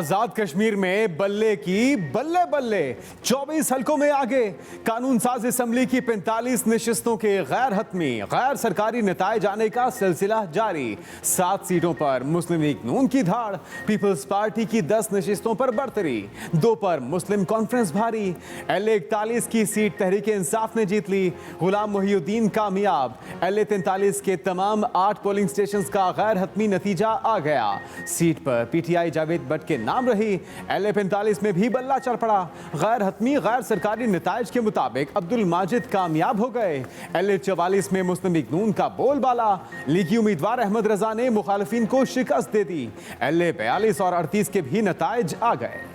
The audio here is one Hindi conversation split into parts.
आजाद कश्मीर में बल्ले की बल्ले बल्ले 24 हलकों में आगे। कानून साज असेंबली की 45 नशिस्तों के गैर हतमी गैर सरकारी नतायज आने का सिलसिला जारी। 7 सीटों पर मुस्लिम लीग नून की धाड़। पीपल्स पार्टी की 10 नशिस्तों पर बरतरी, 2 पर मुस्लिम कॉन्फ्रेंस भारी। LA 41 की सीट तहरीक इंसाफ ने जीत ली। गुलाम मोहिउद्दीन कामयाब। LA 43 के तमाम 8 पोलिंग स्टेशन का गैर हतमी नतीजा आ गया। सीट पर PTI जावेद भट्ट के नाम रही। LA 45 में भी बल्ला चल पड़ा। गैर हतमी गैर सरकारी नतायज के मुताबिक अब्दुल माजिद कामयाब हो गए। LA 44 में मुस्लिम लीग नून का बोलबाला। लीगी उम्मीदवार अहमद रजा ने मुखालिफिन को शिकस्त दे दी। LA 42 और 38 के भी नतायज आ गए।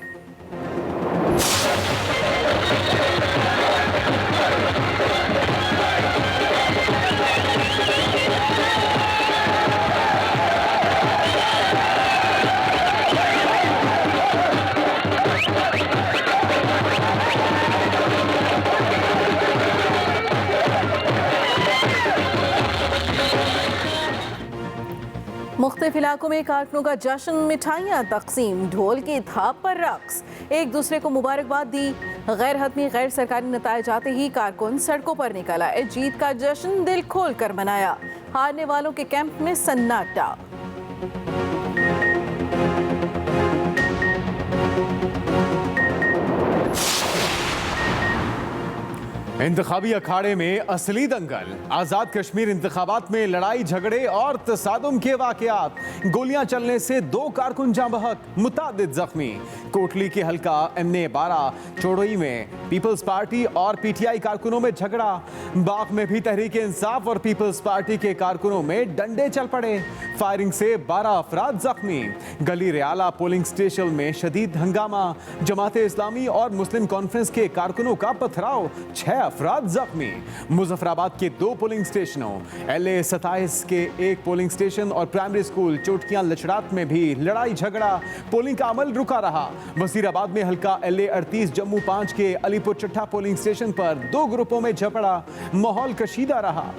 मुख्तलिफ इलाकों में कारकुनों का जश्न, मिठाइयाँ तकसीम, ढोल की थाप पर रक्स, एक दूसरे को मुबारकबाद दी। गैर हतमी गैर सरकारी नतायज आते ही कारकुन सड़कों पर निकल आए। जीत का जश्न दिल खोल कर मनाया। हारने वालों के कैंप में सन्नाटा। इंतखाबी अखाड़े में असली दंगल। आजाद कश्मीर इंतखाबात में लड़ाई झगड़े और तसादुम के वाकयात। गोलियां चलने से 2 कारकुन जाँ बहक, मुतादिद जख्मी। कोटली के हल्का MNA 12 चोड़ोई में पीपल्स पार्टी और PTI कारकुनों में झगड़ा। बाग में भी तहरीक इंसाफ और पीपल्स पार्टी के कारकुनों में डंडे चल पड़े। फायरिंग से 12 अफराद जख्मी। गली रियाला पोलिंग स्टेशन में शदीद हंगामा। जमाते इस्लामी और मुस्लिम कॉन्फ्रेंस के कारकुनों का पथराव, 6 अफराद जख्मी। मुजफ्फराबाद के 2 पोलिंग स्टेशनों, LA 27 के 1 पोलिंग स्टेशन और प्राइमरी स्कूल चोटकियां लचड़ात में भी लड़ाई झगड़ा। पोलिंग का अमल रुका रहा। वजीराबाद में हल्का LA 38 जम्मू 5 के अलीपुर चट्टा पोलिंग स्टेशन पर 2 ग्रुपों में झगड़ा। माहौल कशीदा रहा।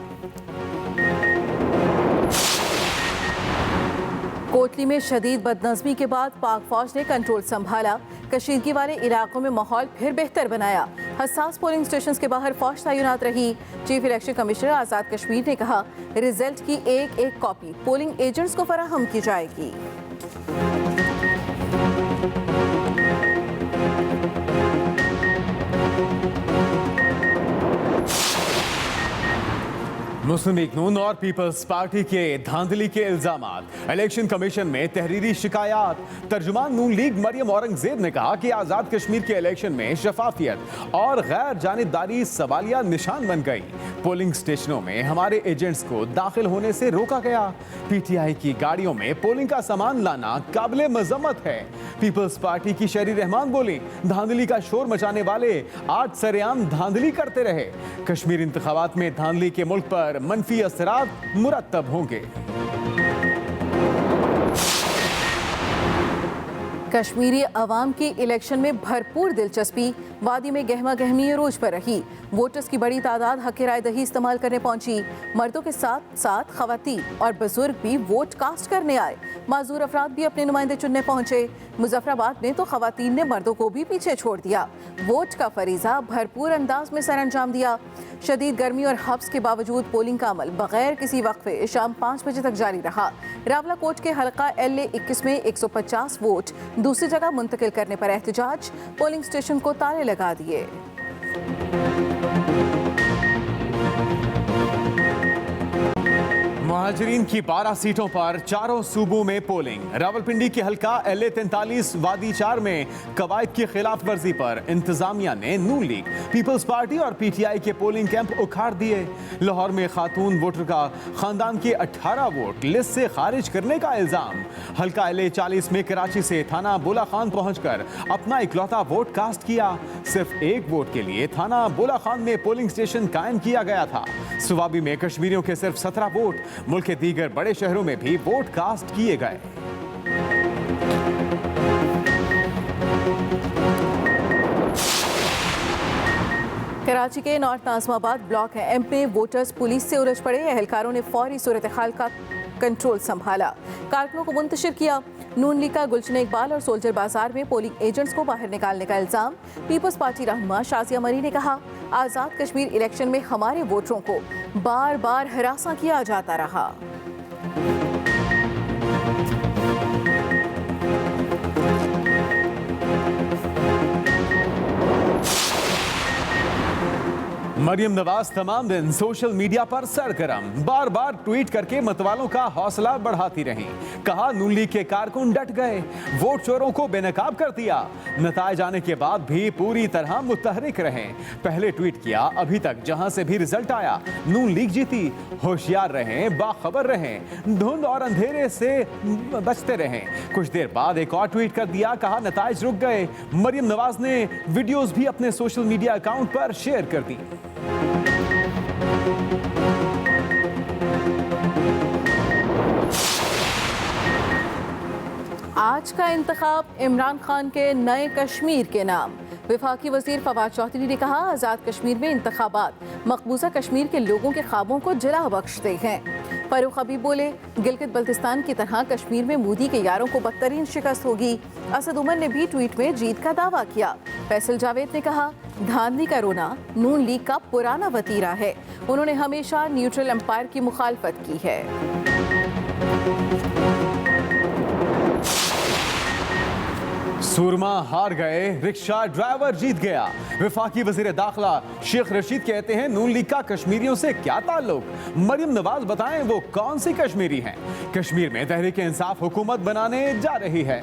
कोटली में शदीद बदनज़मी के बाद पाक फौज ने कंट्रोल संभाला। कशीदगी वाले इलाकों में माहौल फिर बेहतर बनाया। हसास पोलिंग स्टेशन के बाहर फौज तैनात रही। चीफ इलेक्शन कमिश्नर आजाद कश्मीर ने कहा, रिजल्ट की एक कॉपी पोलिंग एजेंट्स को फराहम की जाएगी। मुस्लिम लीग नून और पीपल्स पार्टी के धांधली के इल्जामात। इलेक्शन कमीशन में तहरीरी शिकायत। तर्जुमान नून लीग मरियम औरंगजेब ने कहा कि आजाद कश्मीर के इलेक्शन में शफाफियत और गैर जानिबदारी सवालिया निशान बन गई। पोलिंग स्टेशनों में हमारे एजेंट्स को दाखिल होने से रोका गया। PTI की गाड़ियों में पोलिंग का सामान लाना काबिले मजम्मत है। पीपल्स पार्टी की शहरी रहमान बोली, धांधली का शोर मचाने वाले आज सरेआम धांधली करते रहे। कश्मीर इंतखाबात में धांधली के मुल्क पर मनफी असरात मुरत्तब होंगे। कश्मीरी अवाम की इलेक्शन में भरपूर दिलचस्पी। वादी में गहमा गहमी अरूज पर रही। वोटर्स की बड़ी तादाद हक राय दही इस्तेमाल करने पहुंची। मर्दों के साथ साथ खवातीन और बुजुर्ग भी वोट कास्ट करने आए। माजूर अफराद भी अपने नुमाइंदे चुनने पहुंचे। मुजफ्फराबाद में तो खवातीन ने मर्दों को भी पीछे छोड़ दिया। वोट का फरीजा भरपूर अंदाज में सर अंजाम दिया। शदीद गर्मी और हब्स के बावजूद पोलिंग का अमल बगैर किसी वक्फे शाम 5 बजे तक जारी रहा। रावलाकोट के हल्का LA 21 में 150 वोट दूसरी जगह मुंतकिल करने पर एहतजाज। पोलिंग स्टेशन को ताले लगा दिए। महाजरीन की 12 सीटों पर चारों सूबों में पोलिंग। रावलपिंडी के हल्का LA 43 वादी 4 में कवायद की खिलाफ वर्जी पर इंतजामिया ने नून लीग, पीपल्स पार्टी और PTI के पोलिंग कैंप उखाड़ दिए। लाहौर में खातून वोटर का खानदान के 18 वोट लिस्ट से खारिज करने का इल्जाम। हल्का LA 40 में कराची से थाना बोला खान पहुंचकर अपना इकलौता वोट कास्ट किया। सिर्फ 1 वोट के लिए थाना बोला खान में पोलिंग स्टेशन कायम किया गया था। सुवाबी में कश्मीरियों के सिर्फ 17 वोट। मुल्क के दीगर बड़े शहरों में भी वोट कास्ट किए गए। कराची के north Nazimabad block MP voters police से उलझ पड़े। एहलकारों ने फौरी सूरत हाल का कंट्रोल संभाला, कारकुनों को मुंतशिर किया। नून लीग का गुलशन इकबाल और सोल्जर बाजार में पोलिंग एजेंट्स को बाहर निकालने का इल्जाम। पीपल्स पार्टी रहनुमा शाजिया मरी ने कहा, आज़ाद कश्मीर इलेक्शन में हमारे वोटरों को बार बार हरासा किया जाता रहा। मरियम नवाज तमाम दिन सोशल मीडिया पर सरगर्म, बार बार ट्वीट करके मतवालों का हौसला बढ़ाती रहीं। कहा, नून लीग के कारकुन डट गए, वोट चोरों को बेनकाब कर दिया। नताइज आने के बाद भी पूरी तरह मुतहरिक रहे। पहले ट्वीट किया, अभी तक जहां से भी रिजल्ट आया नून लीग जीती। होशियार रहें, बाखबर रहें, धुंध और अंधेरे से बचते रहें। कुछ देर बाद एक और ट्वीट कर दिया, कहा नताइज रुक गए। मरियम नवाज ने वीडियोस भी अपने सोशल मीडिया अकाउंट पर शेयर कर दी। आज का इंतखाब इमरान खान के नए कश्मीर के नाम। वफाकी वजीर फवाद चौधरी ने कहा, आज़ाद कश्मीर में इंतखाबात मकबूजा कश्मीर के लोगों के ख्वाबों को जला बख्शते हैं। फरूख हबीब बोले, गिलगित बल्तिस्तान की तरह कश्मीर में मोदी के यारों को बदतरीन शिकस्त होगी। असद उमर ने भी ट्वीट में जीत का दावा किया। फैसल जावेद ने कहा, धांधली का रोना नून लीग का पुराना वतीरा है। उन्होंने हमेशा न्यूट्रल एम्पायर की मुखालफत की है। सुरमा हार गए, रिक्शा ड्राइवर जीत गया। वफाकी वजीर दाखिला शेख रशीद कहते हैं, नून लीग का कश्मीरियों से क्या ताल्लुक। मरियम नवाज बताएं वो कौन सी कश्मीरी हैं। कश्मीर में तहरीक इंसाफ हुकूमत बनाने जा रही है।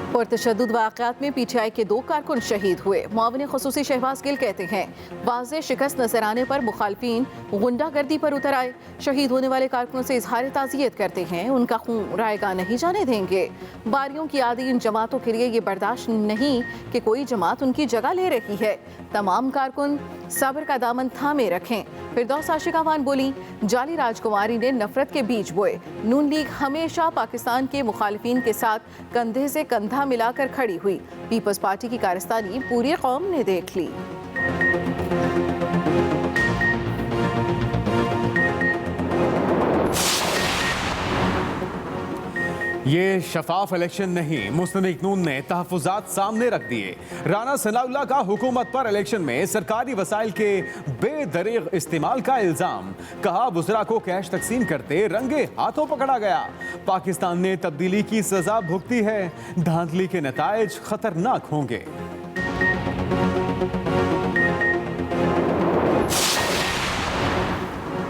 पुरतशद्दुद वाक़यात में पीटीआई के 2 कारकुन शहीद हुए। मुआविन ख़ुसूसी शहबाज गिल कहते हैं, वाज़ेह शिकस्त नजर आने पर मुखालफीन गुंडागर्दी पर उतर आए। शहीद होने वाले कारकुनों से इजहार ताज़ियत करते हैं, उनका खून रायगा नहीं जाने देंगे। बारियों की आदि इन जमातों के लिए ये बर्दाश्त नहीं कि कोई जमात उनकी जगह ले रही है। तमाम कारकुन सब्र का दामन थामे रखें। फिरदौस आशिक अवान बोली, जाली राजकुमारी ने नफरत के बीज बोए। नून लीग हमेशा पाकिस्तान के मुखालिफिन के साथ कंधे से कंधा मिलाकर खड़ी हुई। पीपल्स पार्टी की कारस्तानी पूरी कौम ने देख ली। ये शफाफ इलेक्शन नहीं, मुस्लिम लीग नून ने तहफुजात सामने रख दिए। राना सनाउल्लाह का हुकूमत पर इलेक्शन में सरकारी वसाइल के बेदरीग इस्तेमाल का इल्जाम। कहा, वुज़रा को कैश तकसीम करते रंगे हाथों पकड़ा गया। पाकिस्तान ने तब्दीली की सजा भुगती है, धांधली के नताइज खतरनाक होंगे।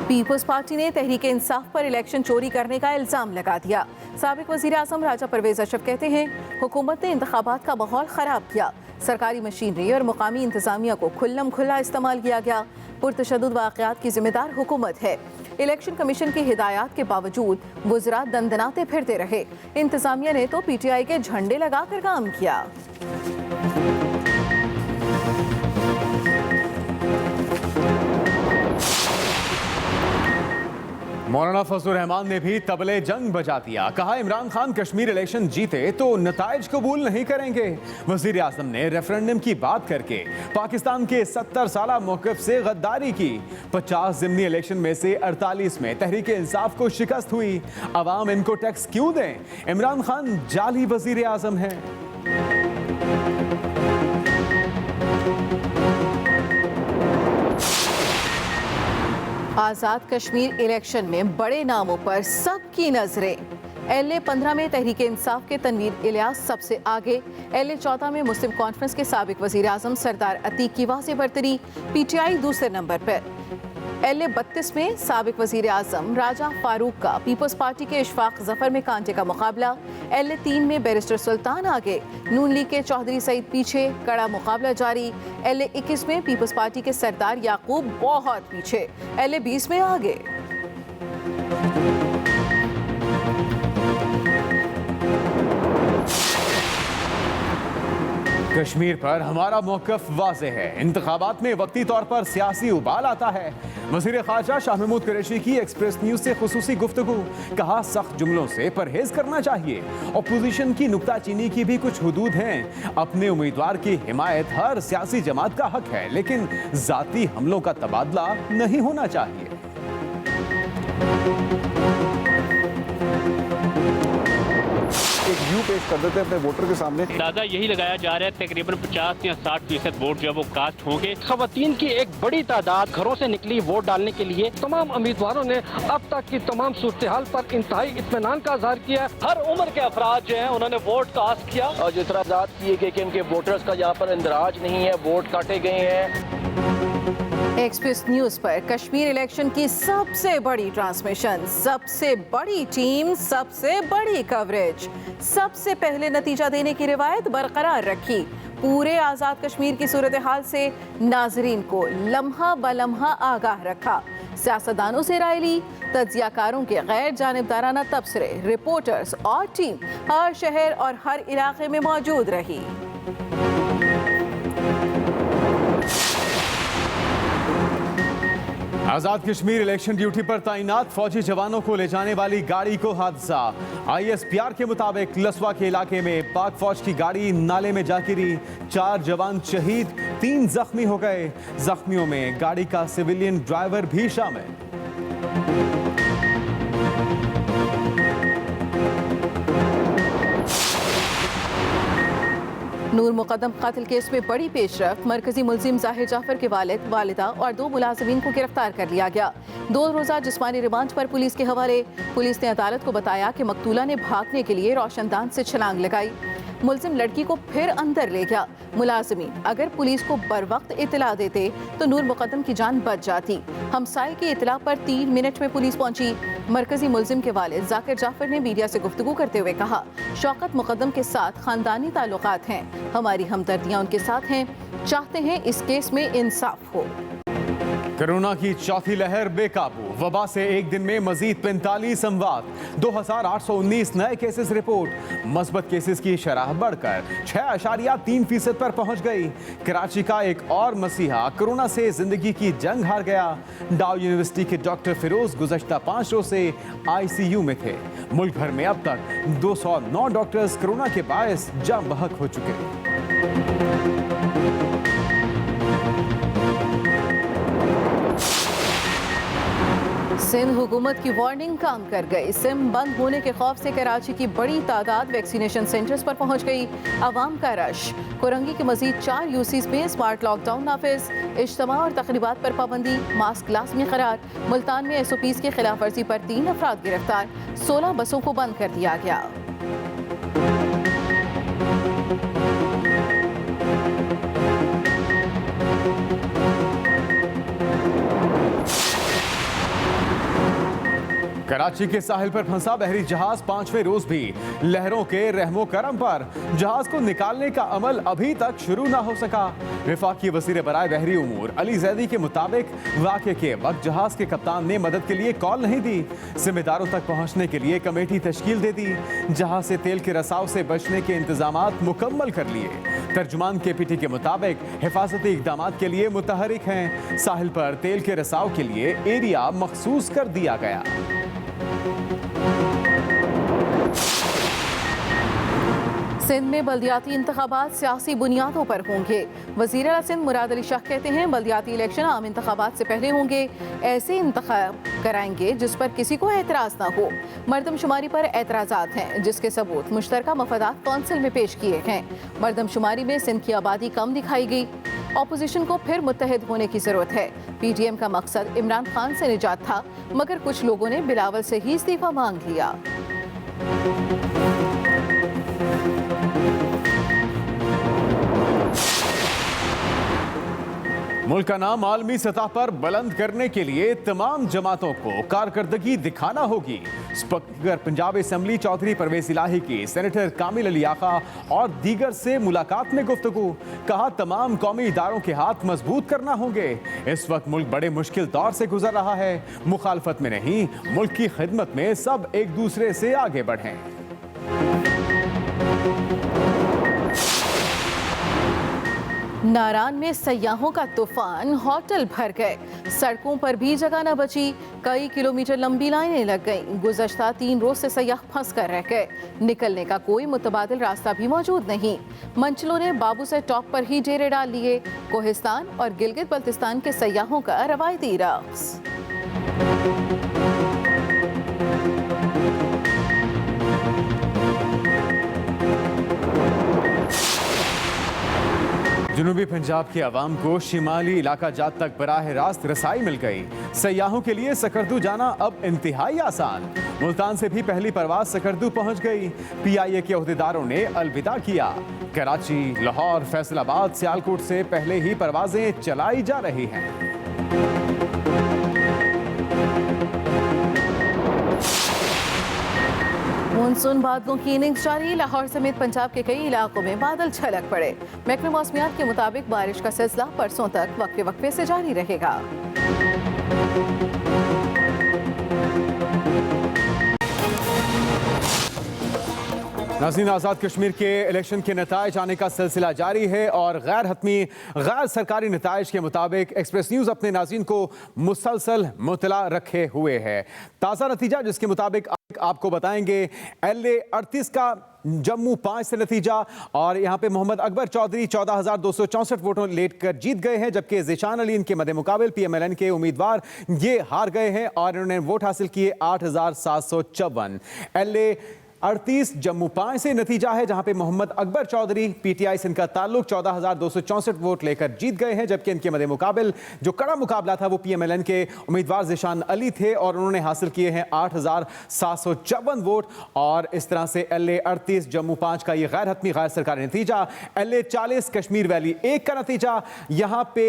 पीपल्स पार्टी ने तहरीक इंसाफ पर इलेक्शन चोरी करने का इल्जाम लगा दिया। साबिक वजीर आजम राजा परवेज अशरफ कहते हैं, हुकूमत ने इंतखाबात का माहौल खराब किया। सरकारी मशीनरी और मुकामी इंतजामिया को खुल्लम खुल्ला इस्तेमाल किया गया। पुरतशद्दुद वाक़यात की जिम्मेदार हुकूमत है। इलेक्शन कमीशन की हिदायत के बावजूद वुज़रा दंदनाते फिरते रहे। इंतजामिया ने तो पीटीआई के झंडे लगाकर काम किया। मौलाना फजलुर रहमान ने भी तबले जंग बजा दिया। कहा, इमरान खान कश्मीर इलेक्शन जीते तो नताइज कबूल नहीं करेंगे। वजीर आजम ने रेफरेंडम की बात करके पाकिस्तान के 70 साला मौक़िफ़ से गद्दारी की। 50 ज़िमनी इलेक्शन में से 48 में तहरीक इंसाफ को शिकस्त हुई। अवाम इनको टैक्स क्यों दें? इमरान खान जाली वजीर आजम हैं। आज़ाद कश्मीर इलेक्शन में बड़े नामों पर सबकी नजरें। LA 15 में तहरीक इंसाफ के तनवीर इलियास सबसे आगे। LA 14 में मुस्लिम कॉन्फ्रेंस के साबिक वजीर आजम सरदार अतीक की वाज़ेह बरतरी। PTI दूसरे नंबर पर। LA 32 में साबिक वजीर आजम राजा फारूक का पीपल्स पार्टी के इशफाक जफर में कांटे का मुकाबला। LA 3 में बैरिस्टर सुल्तान आगे, नून लीग के चौधरी सईद पीछे, कड़ा मुकाबला जारी। LA 21 में पीपल्स पार्टी के सरदार याकूब बहुत पीछे, LA 20 में आगे। कश्मीर पर हमारा मौक़िफ़ वाज़ेह है। इंतखाबात में वक्ती तौर पर सियासी उबाल आता है। वज़ीर ख़ारजा शाह महमूद कुरैशी की एक्सप्रेस न्यूज़ से खुसूसी गुफ्तगू। कहा सख्त जुमलों से परहेज करना चाहिए। अपोजिशन की नुक्ताचीनी की भी कुछ हुदूद हैं। अपने उम्मीदवार की हिमायत हर सियासी जमात का हक है, लेकिन ज़ाती हमलों का तबादला नहीं होना चाहिए। एक व्यू पेश कर देते हैं अपने वोटर के सामने। अंदाजा यही लगाया जा रहा है तकरीबन 50 या 60% वोट जो है वो कास्ट होंगे। खवातीन की एक बड़ी तादाद घरों से निकली वोट डालने के लिए। तमाम उम्मीदवारों ने अब तक की तमाम सूरत हाल पर इंतहाई इत्मीनान का इजहार किया। हर उम्र के अफराद जो है उन्होंने वोट कास्ट किया और जिस तरह आजाद किए गए कि इनके वोटर्स का यहाँ पर इंदराज नहीं है, वोट काटे गए हैं। एक्सप्रेस न्यूज पर कश्मीर इलेक्शन की सबसे बड़ी ट्रांसमिशन, सबसे बड़ी टीम, सबसे बड़ी कवरेज, सबसे पहले नतीजा देने की रिवायत बरकरार रखी। पूरे आज़ाद कश्मीर की सूरत हाल से नाजरीन को लम्हा ब लम्हा आगाह रखा। सियासतदानों से राय ली, तज्जियाकारों के गैर जानिबदाराना तबसरे, रिपोर्टर्स और टीम हर शहर और हर इलाके में मौजूद रही। आजाद कश्मीर इलेक्शन ड्यूटी पर तैनात फौजी जवानों को ले जाने वाली गाड़ी को हादसा। ISPR के मुताबिक लसवा के इलाके में पाक फौज की गाड़ी नाले में जा गिरी। 4 जवान शहीद, 3 जख्मी हो गए। जख्मियों में गाड़ी का सिविलियन ड्राइवर भी शामिल। नूर मुकद्दम कातिल केस में बड़ी पेशरफ्त। मरकजी मुल्जिम जाहिर जाफर के वालिद, वालिदा और 2 मुलाजिमीन को गिरफ्तार कर लिया गया। 2 रोज़ा जिस्मानी रिमांड पर पुलिस के हवाले। पुलिस ने अदालत को बताया कि मकतूला ने भागने के लिए रोशनदान से छलांग लगाई। मुल्जिम लड़की को फिर अंदर ले गया। मुलाजिमीन अगर पुलिस को बर वक्त इतला देते तो नूर मुकद्दम की जान बच जाती। हमसाये की इतला पर 3 मिनट में पुलिस पहुंची। मरकजी मुल्जिम के वालिद जाकिर जाफर ने मीडिया से गुफ्तगू करते हुए कहा, शौकत मुकद्दम के साथ खानदानी ताल्लुकात हैं, हमारी हमदर्दियां उनके साथ हैं, चाहते हैं इस केस में इंसाफ हो। कोरोना की चौथी लहर बेकाबू। वबा से एक दिन में मजीद 45 अमवात, 2819 नए केसेस रिपोर्ट। मस्बत केसेस की शरह बढ़कर 6.3% पर पहुंच गई। कराची का एक और मसीहा कोरोना से जिंदगी की जंग हार गया। डाउ यूनिवर्सिटी के डॉक्टर फिरोज गुज़श्ता 5 रोज से ICU में थे। मुल्क भर में अब तक 209 डॉक्टर्स कोरोना के बायस जान बहक हो चुके। सिंध हुकूमत की वार्निंग काम कर गई। सिम बंद होने के खौफ से कराची की बड़ी तादाद वैक्सीनेशन सेंटर्स पर पहुंच गई। अवाम का रश। कोरंगी के मजीद 4 UCs में स्मार्ट लॉकडाउन नाफिज। इज्तिमा और तकरीबात पर पाबंदी, मास्क लाजमी करार। मुल्तान में SOPs की खिलाफ वर्जी पर 3 अफराद गिरफ्तार। 16 बसों को बंद कर दिया गया। कराची के साहिल पर फंसा बहरी जहाज 5वें रोज भी लहरों के रहमो करम पर। जहाज को निकालने का अमल अभी तक शुरू ना हो सका। वफाकी वज़ीर बराए बहरी उमूर अली जैदी के मुताबिक वाक़े के वक्त जहाज के कप्तान ने मदद के लिए कॉल नहीं दी। जिम्मेदारों तक पहुंचने के लिए कमेटी तश्कील दे दी। जहाज से तेल के रसाव से बचने के इंतजामात मुकम्मल कर लिए। तर्जुमान KPT के मुताबिक हिफाजती इक़दामात के लिए मुतहरिक हैं। साहिल पर तेल के रसाव के लिए एरिया मखसूस कर दिया गया। सिंध में बल्दियाती इंतखाबात सियासी बुनियादों पर होंगे। वज़ीर आला सिंध मुराद अली शाह कहते हैं, बल्दियाती इलेक्शन आम इंतखाबात से पहले होंगे। ऐसे इंतखाब कराएंगे जिस पर किसी को एतराज़ ना हो। मरदमशुमारी पर एतराज़ात हैं जिसके सबूत मुश्तरका मफादात कौंसिल में पेश किए हैं। मरदमशुमारी में सिंध की आबादी कम दिखाई गई। ऑपोजिशन को फिर मुत्तहिद होने की ज़रूरत है। PTM का मकसद इमरान खान से निजात था, मगर कुछ लोगों ने बिलावल से ही इस्तीफा मांग लिया। मुल्क का नाम आलमी सतह पर बुलंद करने के लिए तमाम जमातों को कारकर्दगी दिखाना होगी। स्पीकर पंजाब असेंबली चौधरी परवेज इलाही की सेनेटर कामिल अली आका और दीगर से मुलाकात में गुफ्तगू। कहा, तमाम कौमी इदारों के हाथ मजबूत करना होंगे। इस वक्त मुल्क बड़े मुश्किल दौर से गुजर रहा है। मुखालफत में नहीं, मुल्क की खिदमत में सब एक दूसरे से आगे बढ़ें। नारान में सयाहों का तूफान, होटल भर गए, सड़कों पर भी जगह न बची, कई किलोमीटर लंबी लाइनें लग गईं। गुज़श्ता 3 रोज से सयाह फंस कर रह गए, निकलने का कोई मुतबादिल रास्ता भी मौजूद नहीं। मंचलों ने बाबू से टॉप पर ही डेरे डाल लिए। कोहिस्तान और गिलगित बल्तिस्तान के सयाहों का रवायती रक्स। जनूबी पंजाब के अवाम को शिमाली इलाका जात तक बराह रास्त रसाई मिल गई। सयाहों के लिए सकरदू जाना अब इंतहाई आसान। मुल्तान से भी पहली परवाज सकरदू पहुंच गई। PIA के अहदेदारों ने अलविदा किया। कराची, लाहौर, फैसलाबाद, सियालकोट से पहले ही परवाजें चलाई जा रही हैं। मानसून बादलों की इनिंग्स जारी। लाहौर समेत पंजाब के कई इलाकों में बादल छलक पड़े। महकमे मौसमियात के मुताबिक बारिश का सिलसिला परसों तक वक्फे वक्फे से जारी रहेगा। नाज़रीन, आज़ाद कश्मीर के इलेक्शन के नताइज आने का सिलसिला जारी है और गैर हतमी गैर सरकारी नताइज के मुताबिक एक्सप्रेस न्यूज़ अपने नाज़रीन को मुसलसल मुतला रखे हुए है। ताज़ा नतीजा जिसके मुताबिक आपको बताएंगे। LA 38 का, जम्मू 5 से नतीजा, और यहाँ पे मोहम्मद अकबर चौधरी 14,264 वोटों लेकर जीत गए हैं, जबकि ज़ीशान अली इनके मद्दे मुकाबिल PMLN के उम्मीदवार ये हार गए हैं और इन्होंने वोट हासिल किए 8,754। LA 38 जम्मू 5 से नतीजा है, जहां पे मोहम्मद अकबर चौधरी PTI से इनका ताल्लुक 14,264 वोट लेकर जीत गए हैं, जबकि इनके मद्दे मुकाबिल जो कड़ा मुकाबला था वो PMLN के उम्मीदवार ज़ीशान अली थे और उन्होंने हासिल किए हैं 8,754 वोट। और इस तरह से LA 38 जम्मू 5 का ये गैर हतमी गैर सरकारी नतीजा। LA 40 कश्मीर वैली 1 का नतीजा, यहाँ पे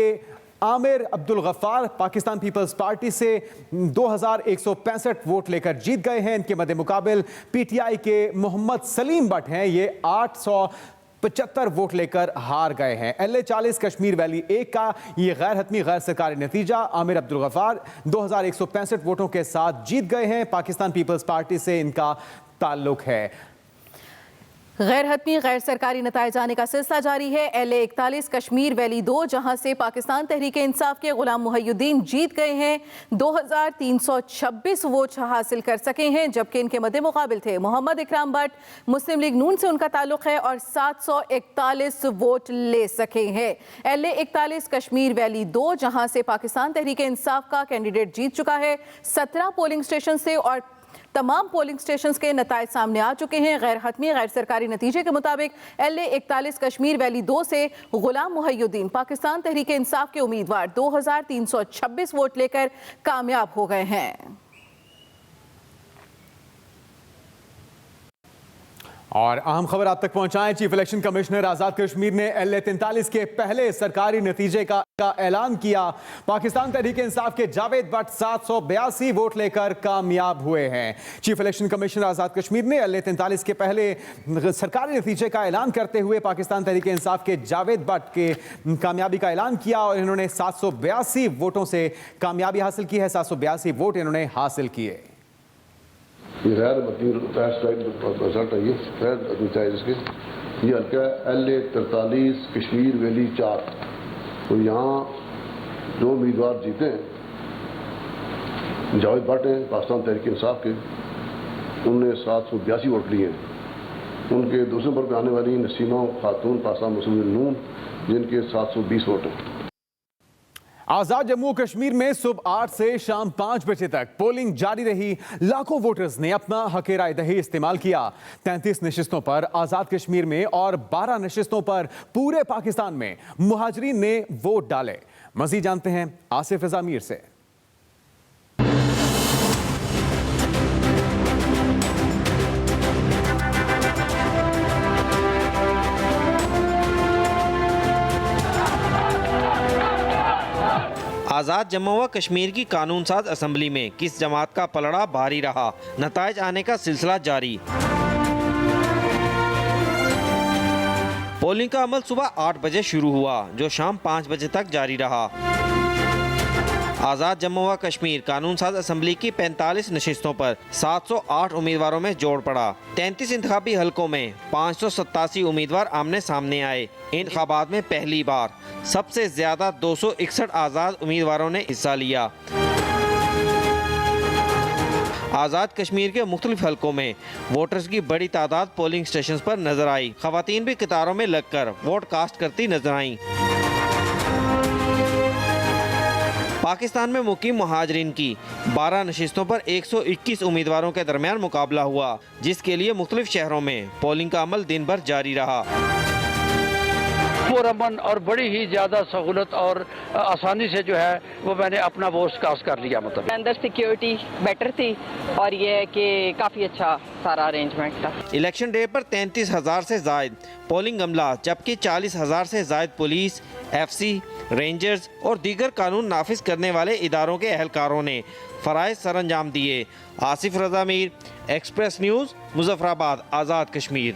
आमिर अब्दुल गफ्फार पाकिस्तान पीपल्स पार्टी से 2,165 वोट लेकर जीत गए हैं। इनके मद्दे मुकाबिल PTI के मोहम्मद सलीम बट हैं, ये 875 वोट लेकर हार गए हैं। LA 40 कश्मीर वैली 1 का ये गैर हतमी गैर सरकारी नतीजा। आमिर अब्दुल गफ्फार 2,165 वोटों के साथ जीत गए हैं। पाकिस्तान पीपल्स पार्टी से इनका ताल्लुक है। गैर हतमी गैर सरकारी नताइज आने का सिलसिला जारी है। LA 41 कश्मीर वैली 2, जहां से पाकिस्तान तहरीक इंसाफ के गुलाम मुहय्युद्दीन जीत गए हैं, 2,326 वोट हासिल कर सके हैं, जबकि इनके मद्दे मुकाबिल थे मोहम्मद इकराम बट, मुस्लिम लीग नून से उनका ताल्लुक है और 741 वोट ले सके हैं। LA 41 कश्मीर वैली 2, जहां से पाकिस्तान तहरीक इंसाफ का कैंडिडेट जीत चुका है 17 पोलिंग स्टेशन से और तमाम पोलिंग स्टेशंस के नताइज सामने आ चुके हैं। गैर हतमी गैर सरकारी नतीजे के मुताबिक LA 41 कश्मीर वैली 2 से गुलाम मुहय्युद्दीन पाकिस्तान तहरीक इंसाफ के उम्मीदवार 2,326 वोट लेकर कामयाब हो गए हैं। और अहम खबर आप तक पहुंचाएं। चीफ इलेक्शन कमिश्नर आजाद कश्मीर ने LA 43 के पहले सरकारी नतीजे का ऐलान किया। पाकिस्तान तहरीक इंसाफ के जावेद बट 782 वोट लेकर कामयाब हुए हैं। चीफ इलेक्शन कमिश्नर आजाद कश्मीर ने LA 43 के पहले सरकारी नतीजे का ऐलान करते हुए पाकिस्तान तहरीक इंसाफ के जावेद बट के कामयाबी का ऐलान किया और इन्होंने 782 वोटों से कामयाबी हासिल की है। 782 वोट इन्होंने हासिल किए। गैर रिजल्ट है, ये हल्का LA 43 कश्मीर वैली 4। तो यहाँ जो उम्मीदवार जीते हैं जावेद भट्ट हैं पाकिस्तान तहरीक इंसाफ के, उनने 782 वोट लिए हैं। उनके दूसरे नंबर पर आने वाली नसीमा खातून पाकिस्तान मुस्लिम लीग नून, जिनके 720 वोट हैं। आजाद जम्मू कश्मीर में सुबह 8 से शाम 5 बजे तक पोलिंग जारी रही। लाखों वोटर्स ने अपना हक राय दही इस्तेमाल किया। 33 नशिस्तों पर आजाद कश्मीर में और 12 नशिस्तों पर पूरे पाकिस्तान में मुहाजिरीन ने वोट डाले। मजीद जानते हैं आसिफ रजा मीर से। आज़ाद जम्मू व कश्मीर की कानून साज असम्बली में किस जमात का पलड़ा भारी रहा, नताइज आने का सिलसिला जारी। पोलिंग का अमल सुबह 8 बजे शुरू हुआ जो शाम 5 बजे तक जारी रहा। आज़ाद जम्मू व कश्मीर कानून साज असम्बली की 45 नशिस्तों पर 708 उम्मीदवारों में जोड़ पड़ा। 33 इंतखाबी हलकों में 587 उम्मीदवार आमने सामने आए। इंतखाबात में पहली बार सबसे ज्यादा 261 आज़ाद उम्मीदवारों ने हिस्सा लिया। आज़ाद कश्मीर के मुख्तलिफ हलकों में वोटर्स की बड़ी तादाद पोलिंग स्टेशन पर नजर आई। खवातीन भी कतारों में लगकर वोट कास्ट करती नजर आईं। पाकिस्तान में मुकीम मुहाजिरीन की 12 नशिस्तों पर 121 उम्मीदवारों के दरमियान मुकाबला हुआ, जिसके लिए मुख्तलिफ शहरों में पोलिंग का अमल दिन भर जारी रहा। पुरअमन और बड़ी ही ज़्यादा सहूलत और आसानी से जो है वो मैंने अपना वोट कास्ट कर लिया। मतलब अंदर सिक्योरिटी बेटर थी और ये है कि काफ़ी अच्छा सारा अरेंजमेंट था। इलेक्शन डे पर 33,000 से जायद पोलिंग अमला, जबकि 40,000 से जायद पुलिस, FC, रेंजर्स और दीगर कानून नाफिज करने वाले इदारों के अहलकारों ने फराइज सर अंजाम दिए। आसिफ रजा मीर, एक्सप्रेस न्यूज़, मुजफ्फराबाद, आज़ाद कश्मीर।